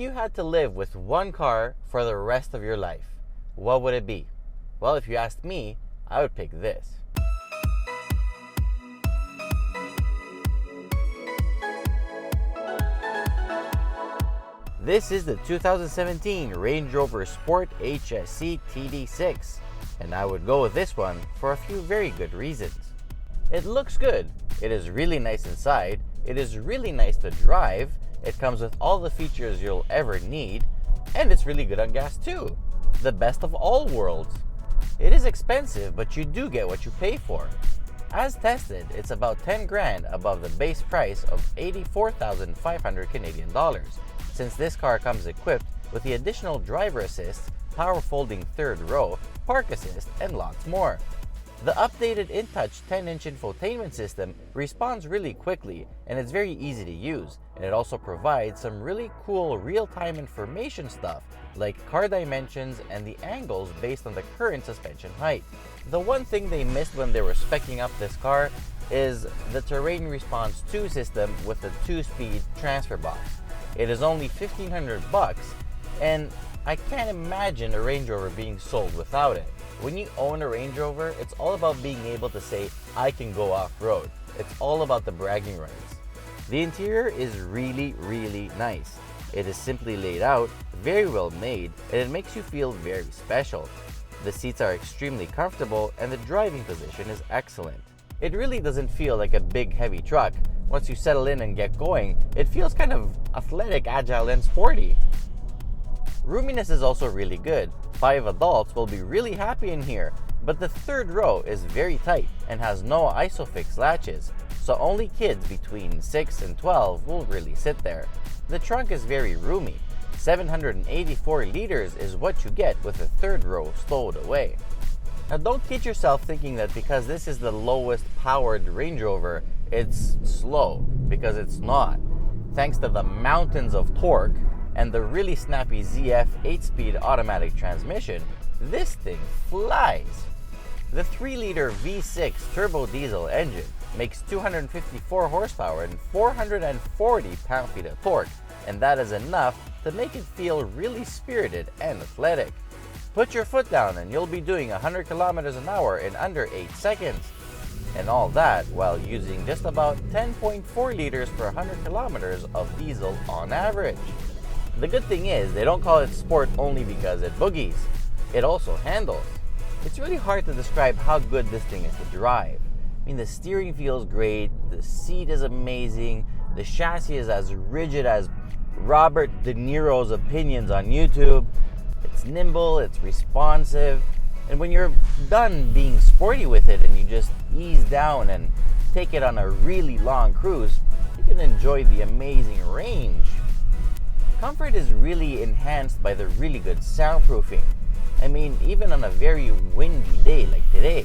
If you had to live with one car for the rest of your life, what would it be? Well, if you asked me, I would pick this. This is the 2017 Range Rover Sport HSE TD6, and I would go with this one for a few very good reasons. It looks good, it is really nice inside, it is really nice to drive, it comes with all the features you'll ever need, and it's really good on gas too. The best of all worlds. It is expensive, but you do get what you pay for. As tested, it's about 10 grand above the base price of 84,500 Canadian dollars, since this car comes equipped with the additional driver assist, power folding third row, park assist, and lots more. The updated InTouch 10-inch infotainment system responds really quickly, and it's very easy to use, and it also provides some really cool real-time information stuff like car dimensions and the angles based on the current suspension height. The one thing they missed when they were speccing up this car is the Terrain Response 2 system with the 2-speed transfer box. It is only $1,500, and I can't imagine a Range Rover being sold without it. When you own a Range Rover, it's all about being able to say, I can go off-road. It's all about the bragging rights. The interior is really, really nice. It is simply laid out, very well made, and it makes you feel very special. The seats are extremely comfortable, and the driving position is excellent. It really doesn't feel like a big, heavy truck. Once you settle in and get going, it feels kind of athletic, agile, and sporty. Roominess is also really good. 5 adults will be really happy in here, but the third row is very tight and has no ISOFIX latches, so only kids between 6 and 12 will really sit there. The trunk is very roomy. 784 liters is what you get with the third row stowed away. Now don't kid yourself thinking that because this is the lowest powered Range Rover, it's slow, because it's not. Thanks to the mountains of torque and the really snappy ZF 8-speed automatic transmission, this thing flies. The 3-liter V6 turbo diesel engine makes 254 horsepower and 440 pound-feet of torque, and that is enough to make it feel really spirited and athletic. Put your foot down and you'll be doing 100 kilometers an hour in under 8 seconds. And all that while using just about 10.4 liters per 100 kilometers of diesel on average. The good thing is, they don't call it sport only because it boogies. It also handles. It's really hard to describe how good this thing is to drive. I mean, the steering feels great, the seat is amazing, the chassis is as rigid as Robert De Niro's opinions on YouTube. It's nimble, it's responsive, and when you're done being sporty with it and you just ease down and take it on a really long cruise, you can enjoy the amazing range. Comfort is really enhanced by the really good soundproofing. I mean, even on a very windy day like today,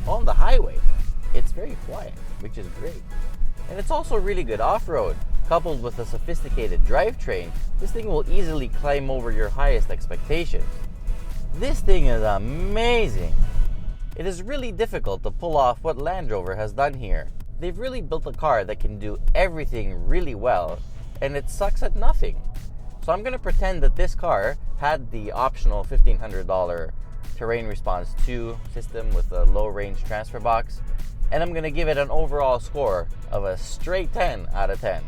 on the highway, it's very quiet, which is great. And it's also really good off-road. Coupled with a sophisticated drivetrain, this thing will easily climb over your highest expectations. This thing is amazing. It is really difficult to pull off what Land Rover has done here. They've really built a car that can do everything really well, and it sucks at nothing. So I'm going to pretend that this car had the optional $1,500 Terrain Response 2 system with a low range transfer box, and I'm going to give it an overall score of a straight 10 out of 10.